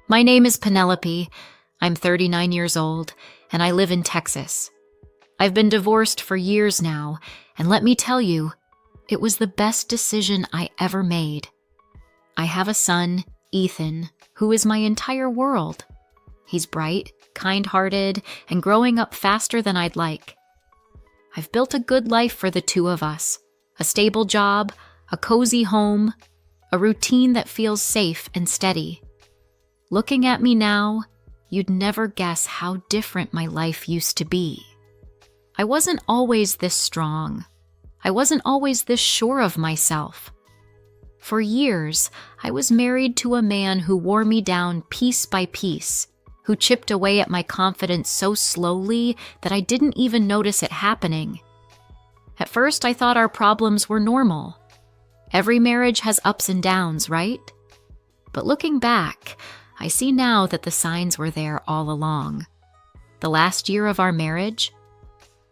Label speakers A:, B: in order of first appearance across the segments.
A: My name is Penelope. I'm 39 years old, and I live in Texas. I've been divorced for years now, and let me tell you, it was the best decision I ever made. I have a son, Ethan, who is my entire world. He's bright, kind-hearted, and growing up faster than I'd like. I've built a good life for the two of us, a stable job, a cozy home, a routine that feels safe and steady. Looking at me now, you'd never guess how different my life used to be. I wasn't always this strong. I wasn't always this sure of myself. For years, I was married to a man who wore me down piece by piece, who chipped away at my confidence so slowly that I didn't even notice it happening. At first, I thought our problems were normal. Every marriage has ups and downs, right? But looking back, I see now that the signs were there all along. The last year of our marriage,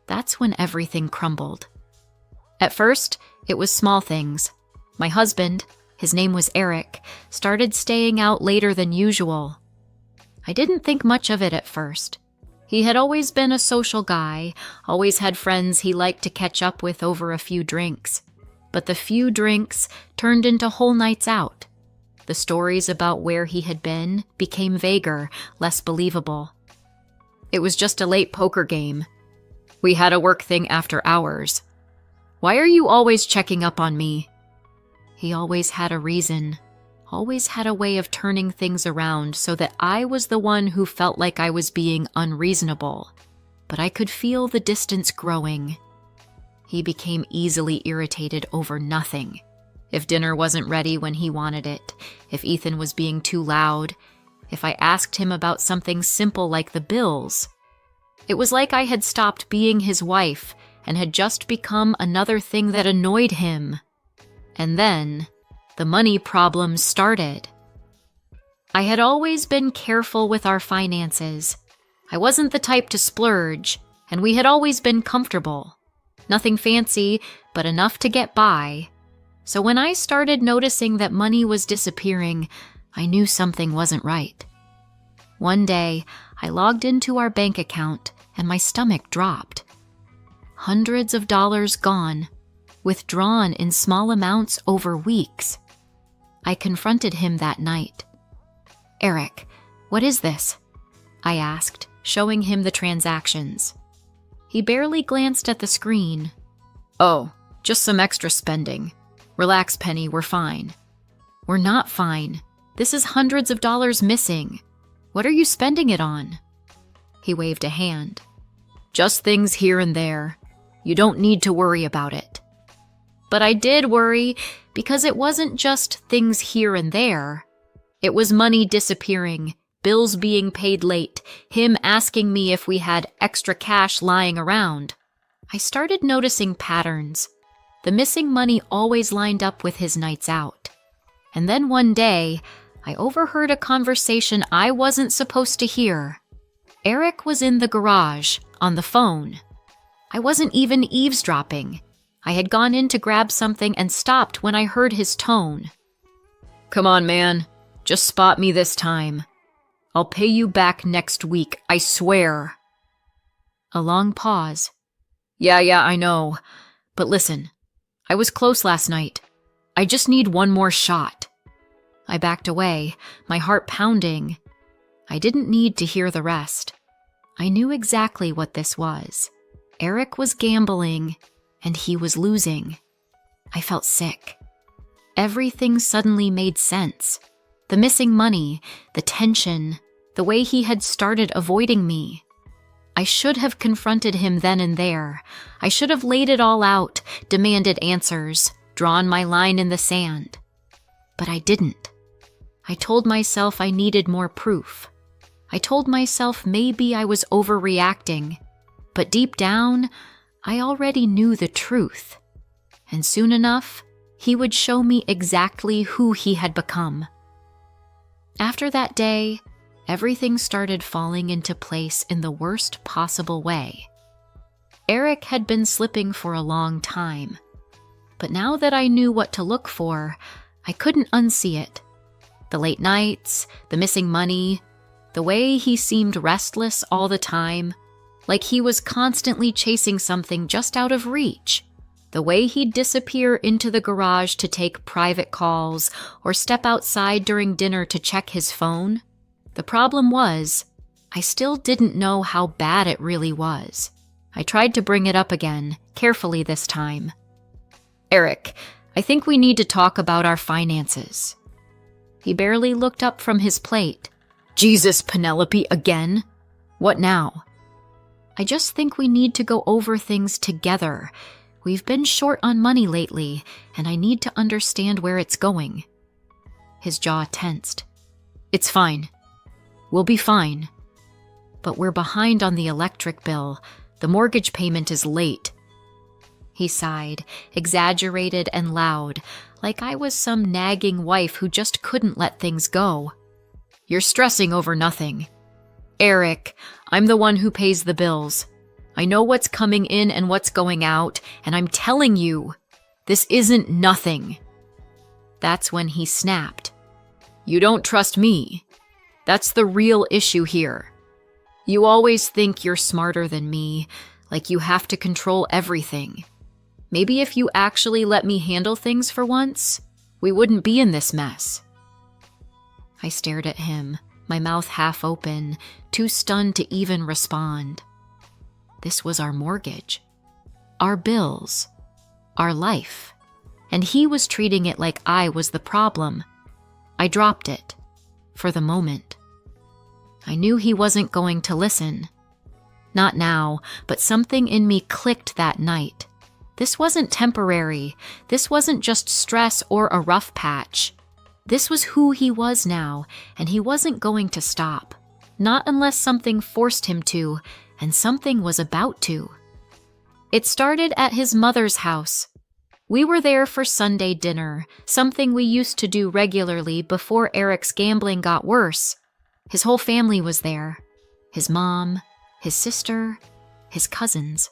A: that's when everything crumbled. At first, it was small things. My husband, his name was Eric, started staying out later than usual. I didn't think much of it at first. He had always been a social guy, always had friends he liked to catch up with over a few drinks. But the few drinks turned into whole nights out. The stories about where he had been became vaguer, less believable. It was just a late poker game. We had a work thing after hours. Why are you always checking up on me? He always had a reason, always had a way of turning things around so that I was the one who felt like I was being unreasonable. But I could feel the distance growing. He became easily irritated over nothing. If dinner wasn't ready when he wanted it, if Ethan was being too loud, if I asked him about something simple like the bills. It was like I had stopped being his wife and had just become another thing that annoyed him. And then, the money problems started. I had always been careful with our finances. I wasn't the type to splurge, and we had always been comfortable. Nothing fancy, but enough to get by. So when I started noticing that money was disappearing, I knew something wasn't right. One day, I logged into our bank account, and my stomach dropped. Hundreds of dollars gone, withdrawn in small amounts over weeks. I confronted him that night. "Eric, what is this?" I asked, showing him the transactions. He barely glanced at the screen. "Oh, just some extra spending. Relax, Penny, we're fine." "We're not fine. This is hundreds of dollars missing. What are you spending it on?" He waved a hand. "Just things here and there. You don't need to worry about it." But I did worry, because it wasn't just things here and there. It was money disappearing, bills being paid late, him asking me if we had extra cash lying around. I started noticing patterns. The missing money always lined up with his nights out. And then one day, I overheard a conversation I wasn't supposed to hear. Eric was in the garage, on the phone. I wasn't even eavesdropping. I had gone in to grab something and stopped when I heard his tone. "Come on, man. Just spot me this time. I'll pay you back next week, I swear." A long pause. Yeah, I know. But listen, I was close last night. I just need one more shot." I backed away, my heart pounding. I didn't need to hear the rest. I knew exactly what this was. Eric was gambling, and he was losing. I felt sick. Everything suddenly made sense. The missing money, the tension, the way he had started avoiding me. I should have confronted him then and there. I should have laid it all out, demanded answers, drawn my line in the sand. But I didn't. I told myself I needed more proof. I told myself maybe I was overreacting. But deep down, I already knew the truth. And soon enough, he would show me exactly who he had become. After that day, everything started falling into place in the worst possible way. Eric had been slipping for a long time. But now that I knew what to look for, I couldn't unsee it. The late nights, the missing money, the way he seemed restless all the time, like he was constantly chasing something just out of reach. The way he'd disappear into the garage to take private calls or step outside during dinner to check his phone. The problem was, I still didn't know how bad it really was. I tried to bring it up again, carefully this time. "Eric, I think we need to talk about our finances." He barely looked up from his plate. "Jesus, Penelope, again? What now?" "I just think we need to go over things together. We've been short on money lately, and I need to understand where it's going." His jaw tensed. "It's fine. We'll be fine. But we're behind on the electric bill. The mortgage payment is late." He sighed, exaggerated and loud, like I was some nagging wife who just couldn't let things go. "You're stressing over nothing. Eric, I'm the one who pays the bills. I know what's coming in and what's going out, and I'm telling you, this isn't nothing." That's when he snapped. "You don't trust me. That's the real issue here. You always think you're smarter than me, like you have to control everything. Maybe if you actually let me handle things for once, we wouldn't be in this mess." I stared at him, my mouth half open, too stunned to even respond. This was our mortgage, our bills, our life, and he was treating it like I was the problem. I dropped it, for the moment. I knew he wasn't going to listen. Not now, but something in me clicked that night. This wasn't temporary. This wasn't just stress or a rough patch. This was who he was now, and he wasn't going to stop. Not unless something forced him to, and something was about to. It started at his mother's house. We were there for Sunday dinner, something we used to do regularly before Eric's gambling got worse. His whole family was there. His mom, his sister, his cousins.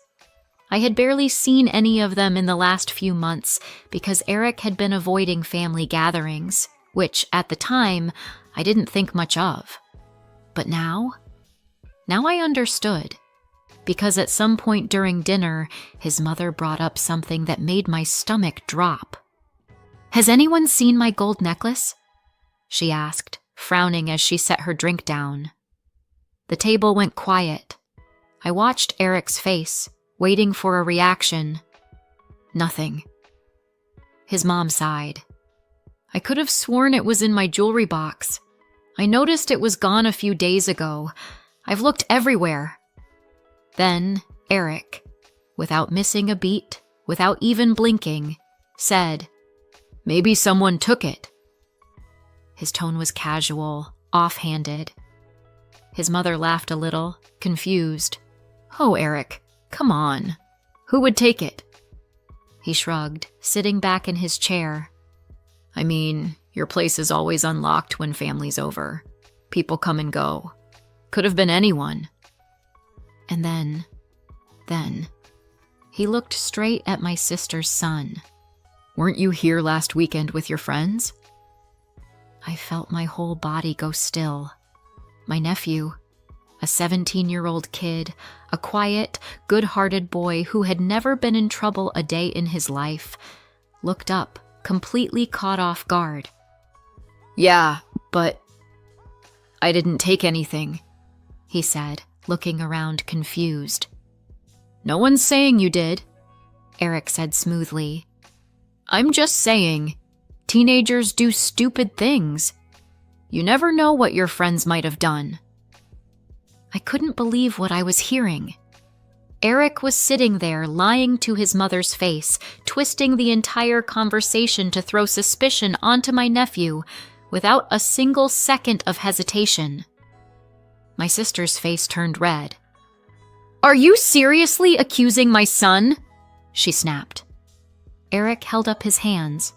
A: I had barely seen any of them in the last few months because Eric had been avoiding family gatherings, which, at the time, I didn't think much of. But now I understood, because at some point during dinner, his mother brought up something that made my stomach drop. "Has anyone seen my gold necklace?" she asked, frowning as she set her drink down. The table went quiet. I watched Eric's face, waiting for a reaction. Nothing. His mom sighed. "I could have sworn it was in my jewelry box. I noticed it was gone a few days ago. I've looked everywhere." Then Eric, without missing a beat, without even blinking, said, "Maybe someone took it." His tone was casual, offhanded. His mother laughed a little, confused. "Oh, Eric, come on. Who would take it?" He shrugged, sitting back in his chair. "I mean, your place is always unlocked when family's over. People come and go. Could have been anyone." And then, he looked straight at my sister's son. "Weren't you here last weekend with your friends?" I felt my whole body go still. My nephew, a 17-year-old kid, a quiet, good-hearted boy who had never been in trouble a day in his life, looked up, completely caught off guard. "Yeah, but I didn't take anything," he said, looking around confused. "No one's saying you did," Eric said smoothly. "I'm just saying, teenagers do stupid things. You never know what your friends might have done." I couldn't believe what I was hearing. Eric was sitting there, lying to his mother's face, twisting the entire conversation to throw suspicion onto my nephew without a single second of hesitation. My sister's face turned red. "Are you seriously accusing my son?" she snapped. Eric held up his hands.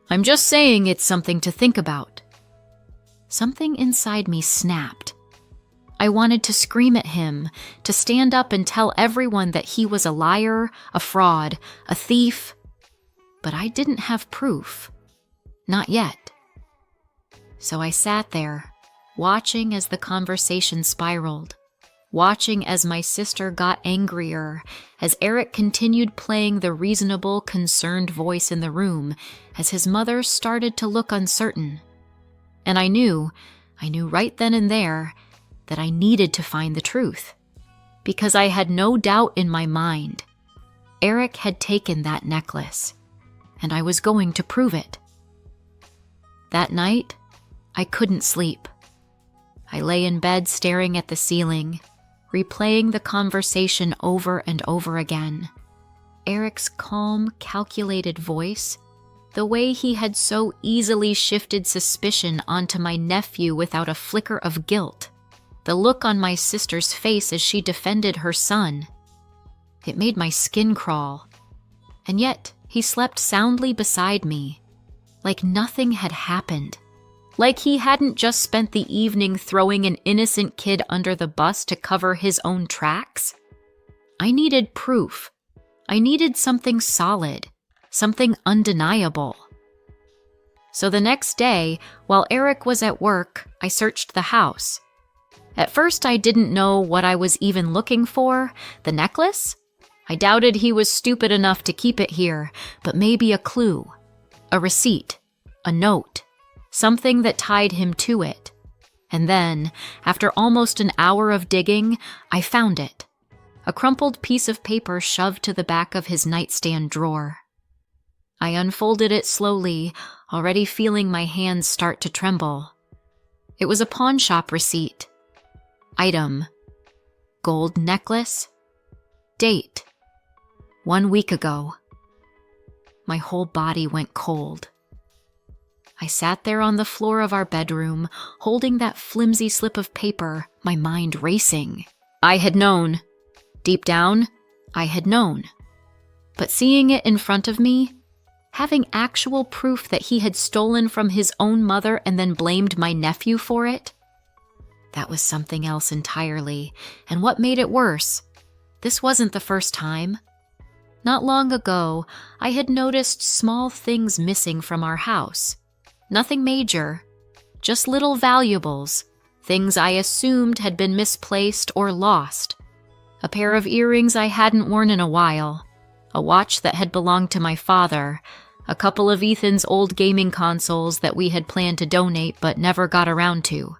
A: "I'm just saying it's something to think about." Something inside me snapped. I wanted to scream at him, to stand up and tell everyone that he was a liar, a fraud, a thief. But I didn't have proof. Not yet. So I sat there, watching as the conversation spiraled, watching as my sister got angrier, as Eric continued playing the reasonable, concerned voice in the room, as his mother started to look uncertain. And I knew right then and there that I needed to find the truth, because I had no doubt in my mind. Eric had taken that necklace, and I was going to prove it. That night, I couldn't sleep. I lay in bed staring at the ceiling, replaying the conversation over and over again. Eric's calm, calculated voice, the way he had so easily shifted suspicion onto my nephew without a flicker of guilt, the look on my sister's face as she defended her son. It made my skin crawl. And yet, he slept soundly beside me, like nothing had happened. Like he hadn't just spent the evening throwing an innocent kid under the bus to cover his own tracks. I needed proof. I needed something solid, something undeniable. So the next day, while Eric was at work, I searched the house. At first, I didn't know what I was even looking for. The necklace? I doubted he was stupid enough to keep it here, but maybe a clue, a receipt, a note. Something that tied him to it. And then, after almost an hour of digging, I found it. A crumpled piece of paper shoved to the back of his nightstand drawer. I unfolded it slowly, already feeling my hands start to tremble. It was a pawn shop receipt. Item: gold necklace. Date: 1 week ago. My whole body went cold. I sat there on the floor of our bedroom, holding that flimsy slip of paper, my mind racing. I had known. Deep down, I had known. But seeing it in front of me, having actual proof that he had stolen from his own mother and then blamed my nephew for it, that was something else entirely. And what made it worse, this wasn't the first time. Not long ago, I had noticed small things missing from our house. Nothing major, just little valuables, things I assumed had been misplaced or lost. A pair of earrings I hadn't worn in a while, a watch that had belonged to my father, a couple of Ethan's old gaming consoles that we had planned to donate but never got around to.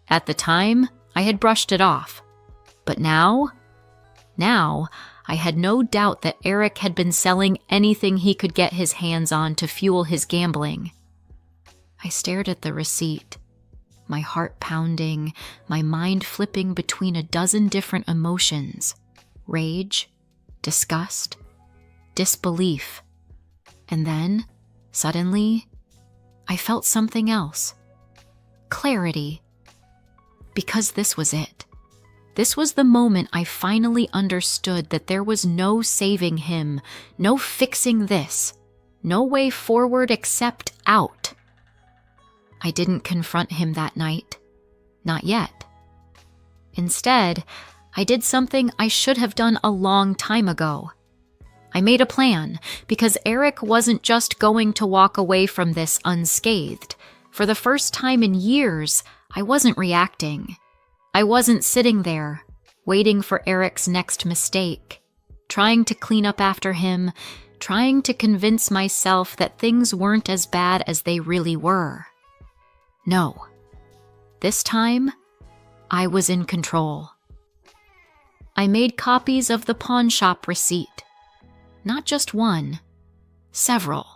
A: At the time, I had brushed it off. But now, I had no doubt that Eric had been selling anything he could get his hands on to fuel his gambling. I stared at the receipt, my heart pounding, my mind flipping between a dozen different emotions: rage, disgust, disbelief. And then, suddenly, I felt something else. Clarity. Because this was it. This was the moment I finally understood that there was no saving him, no fixing this, no way forward except out. I didn't confront him that night. Not yet. Instead, I did something I should have done a long time ago. I made a plan, because Eric wasn't just going to walk away from this unscathed. For the first time in years, I wasn't reacting. I wasn't sitting there, waiting for Eric's next mistake, trying to clean up after him, trying to convince myself that things weren't as bad as they really were. No. This time, I was in control. I made copies of the pawn shop receipt. Not just one, several.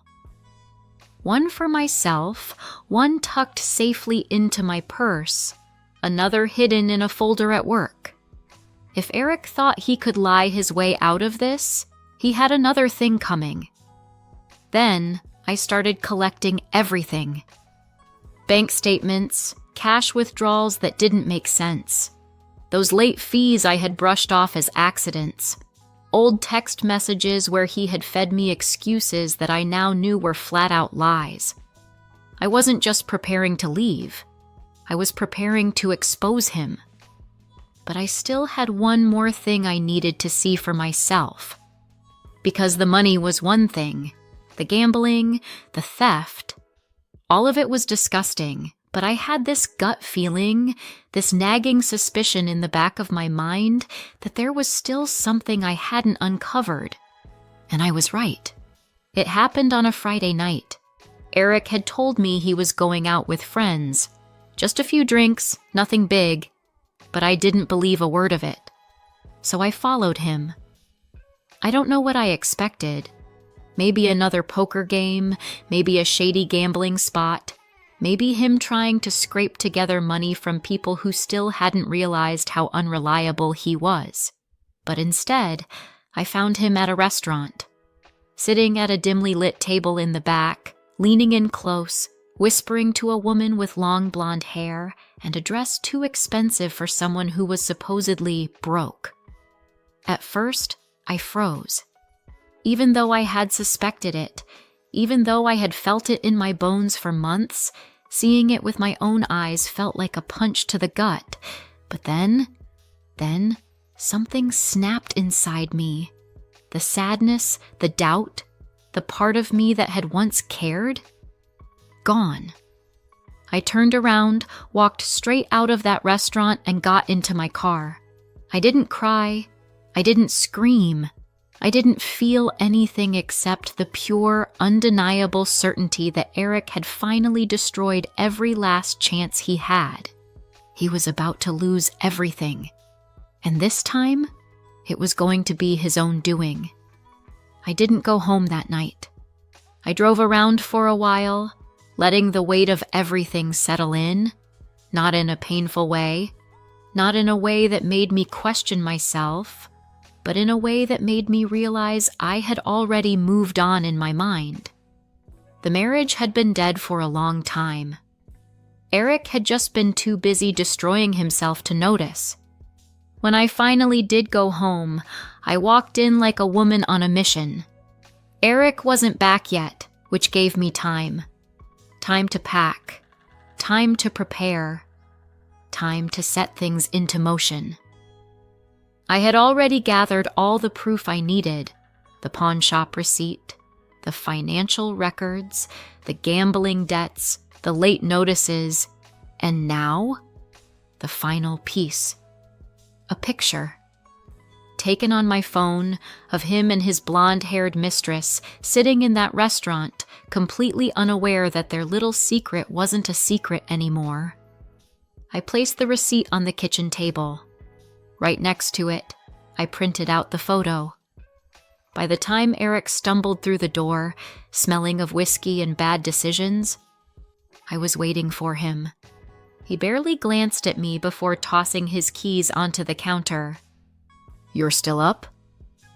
A: One for myself, one tucked safely into my purse, another hidden in a folder at work. If Eric thought he could lie his way out of this, he had another thing coming. Then I started collecting everything. Bank statements, cash withdrawals that didn't make sense. Those late fees I had brushed off as accidents. Old text messages where he had fed me excuses that I now knew were flat-out lies. I wasn't just preparing to leave. I was preparing to expose him. But I still had one more thing I needed to see for myself. Because the money was one thing, the gambling, the theft, all of it was disgusting, but I had this gut feeling, this nagging suspicion in the back of my mind that there was still something I hadn't uncovered. And I was right. It happened on a Friday night. Eric had told me he was going out with friends. Just a few drinks, nothing big, but I didn't believe a word of it. So I followed him. I don't know what I expected. Maybe another poker game, maybe a shady gambling spot, maybe him trying to scrape together money from people who still hadn't realized how unreliable he was. But instead, I found him at a restaurant, sitting at a dimly lit table in the back, leaning in close, whispering to a woman with long blonde hair and a dress too expensive for someone who was supposedly broke. At first, I froze. Even though I had suspected it, even though I had felt it in my bones for months, seeing it with my own eyes felt like a punch to the gut. But then, something snapped inside me. The sadness, the doubt, the part of me that had once cared, gone. I turned around, walked straight out of that restaurant, and got into my car. I didn't cry. I didn't scream. I didn't feel anything except the pure, undeniable certainty that Eric had finally destroyed every last chance he had. He was about to lose everything. And this time, it was going to be his own doing. I didn't go home that night. I drove around for a while, letting the weight of everything settle in, not in a painful way, not in a way that made me question myself, but in a way that made me realize I had already moved on in my mind. The marriage had been dead for a long time. Eric had just been too busy destroying himself to notice. When I finally did go home, I walked in like a woman on a mission. Eric wasn't back yet, which gave me time. Time to pack. Time to prepare. Time to set things into motion. I had already gathered all the proof I needed, the pawn shop receipt, the financial records, the gambling debts, the late notices, and now, the final piece. A picture, taken on my phone, of him and his blonde-haired mistress sitting in that restaurant, completely unaware that their little secret wasn't a secret anymore. I placed the receipt on the kitchen table. Right next to it, I printed out the photo. By the time Eric stumbled through the door, smelling of whiskey and bad decisions, I was waiting for him. He barely glanced at me before tossing his keys onto the counter. "You're still up?"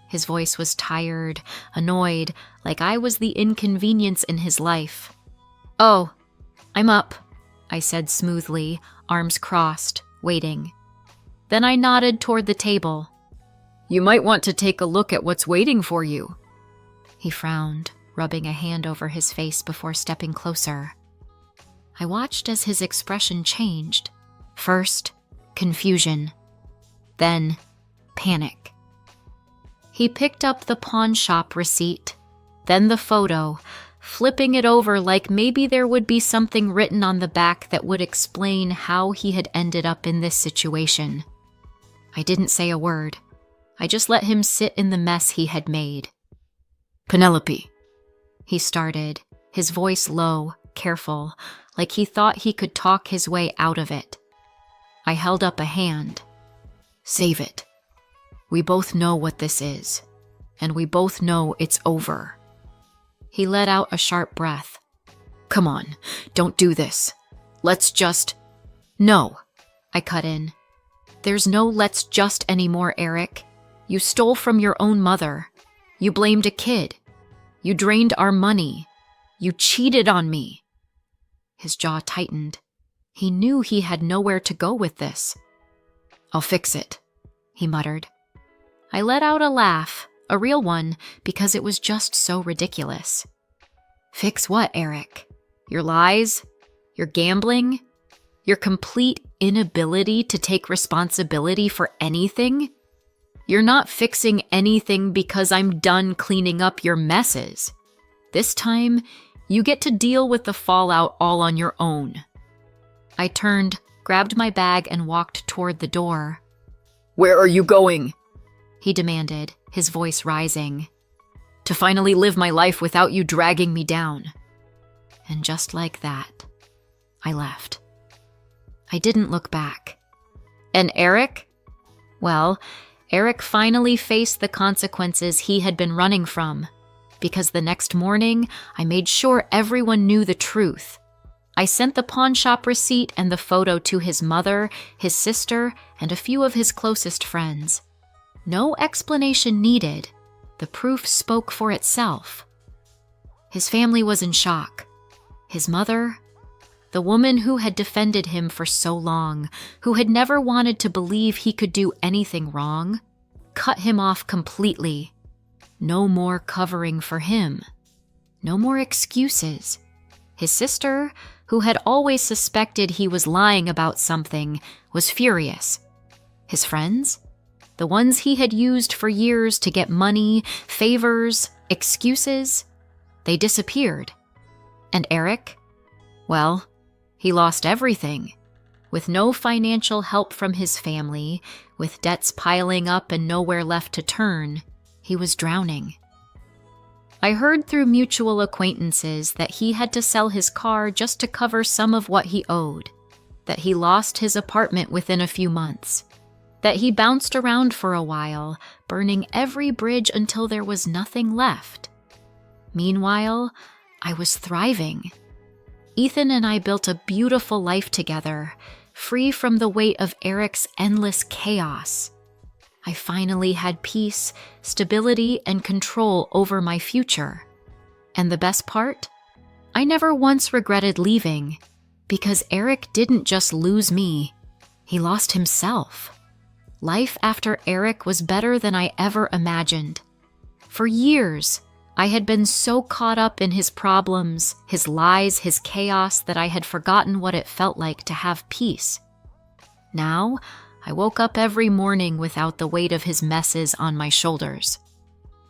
A: His voice was tired, annoyed, like I was the inconvenience in his life. "Oh, I'm up," I said smoothly, arms crossed, waiting. Then I nodded toward the table. "You might want to take a look at what's waiting for you." He frowned, rubbing a hand over his face before stepping closer. I watched as his expression changed. First, confusion. Then, panic. He picked up the pawn shop receipt, then the photo, flipping it over like maybe there would be something written on the back that would explain how he had ended up in this situation. I didn't say a word. I just let him sit in the mess he had made. "Penelope," he started, his voice low, careful, like he thought he could talk his way out of it. I held up a hand. "Save it. We both know what this is, and we both know it's over." He let out a sharp breath. "Come on, don't do this. Let's just—" "No," I cut in. "There's no let's just anymore, Eric. You stole from your own mother. You blamed a kid. You drained our money. You cheated on me." His jaw tightened. He knew he had nowhere to go with this. "I'll fix it," he muttered. I let out a laugh, a real one, because it was just so ridiculous. "Fix what, Eric? Your lies? Your gambling? Your complete inability to take responsibility for anything? You're not fixing anything because I'm done cleaning up your messes. This time, you get to deal with the fallout all on your own." I turned, grabbed my bag, and walked toward the door.
B: "Where are you going?"
A: he demanded, his voice rising.
B: "To finally live my life without you dragging me down."
A: And just like that, I left. I didn't look back. And Eric? Well, Eric finally faced the consequences he had been running from, because the next morning, I made sure everyone knew the truth. I sent the pawn shop receipt and the photo to his mother, his sister, and a few of his closest friends. No explanation needed. The proof spoke for itself. His family was in shock. His mother, the woman who had defended him for so long, who had never wanted to believe he could do anything wrong, cut him off completely. No more covering for him. No more excuses. His sister, who had always suspected he was lying about something, was furious. His friends, the ones he had used for years to get money, favors, excuses, they disappeared. And Eric? Well, he lost everything. With no financial help from his family, with debts piling up and nowhere left to turn, he was drowning. I heard through mutual acquaintances that he had to sell his car just to cover some of what he owed, that he lost his apartment within a few months, that he bounced around for a while, burning every bridge until there was nothing left. Meanwhile, I was thriving. Ethan and I built a beautiful life together, free from the weight of Eric's endless chaos. I finally had peace, stability, and control over my future. And the best part? I never once regretted leaving, because Eric didn't just lose me, he lost himself. Life after Eric was better than I ever imagined. For years, I had been so caught up in his problems, his lies, his chaos, that I had forgotten what it felt like to have peace. Now, I woke up every morning without the weight of his messes on my shoulders.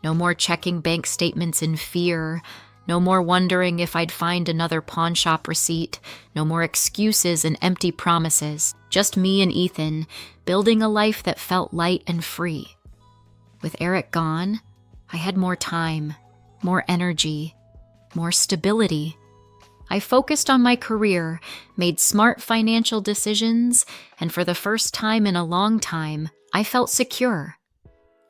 A: No more checking bank statements in fear, no more wondering if I'd find another pawn shop receipt, no more excuses and empty promises, just me and Ethan, building a life that felt light and free. With Eric gone, I had more time, more energy, more stability. I focused on my career, made smart financial decisions, and for the first time in a long time, I felt secure.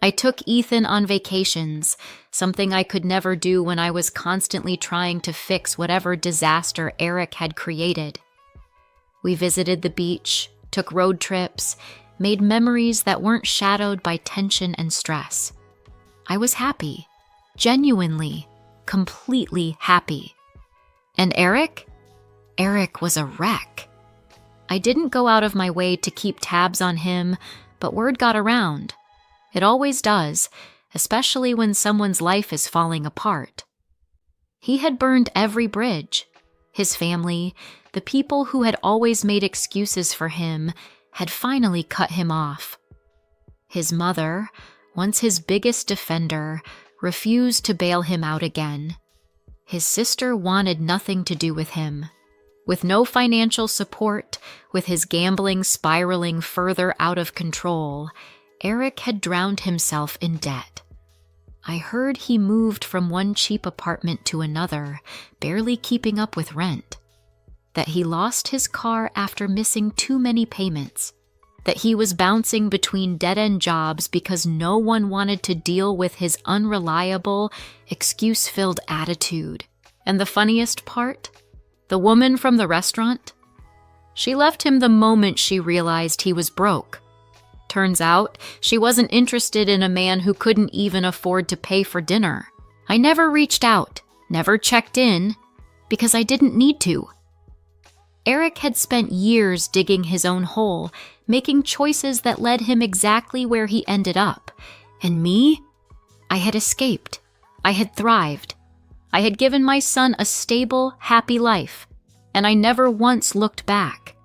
A: I took Ethan on vacations, something I could never do when I was constantly trying to fix whatever disaster Eric had created. We visited the beach, took road trips, made memories that weren't shadowed by tension and stress. I was happy, genuinely, completely happy. And Eric? Eric was a wreck. I didn't go out of my way to keep tabs on him, but word got around. It always does, especially when someone's life is falling apart. He had burned every bridge. His family, the people who had always made excuses for him, had finally cut him off. His mother, once his biggest defender, refused to bail him out again. His sister wanted nothing to do with him. With no financial support, with his gambling spiraling further out of control, Eric had drowned himself in debt. I heard he moved from one cheap apartment to another, barely keeping up with rent. That he lost his car after missing too many payments. That he was bouncing between dead-end jobs because no one wanted to deal with his unreliable, excuse-filled attitude. And the funniest part? The woman from the restaurant? She left him the moment she realized he was broke. Turns out, she wasn't interested in a man who couldn't even afford to pay for dinner. I never reached out, never checked in, because I didn't need to. Eric had spent years digging his own hole, making choices that led him exactly where he ended up. And me? I had escaped. I had thrived. I had given my son a stable, happy life, and I never once looked back.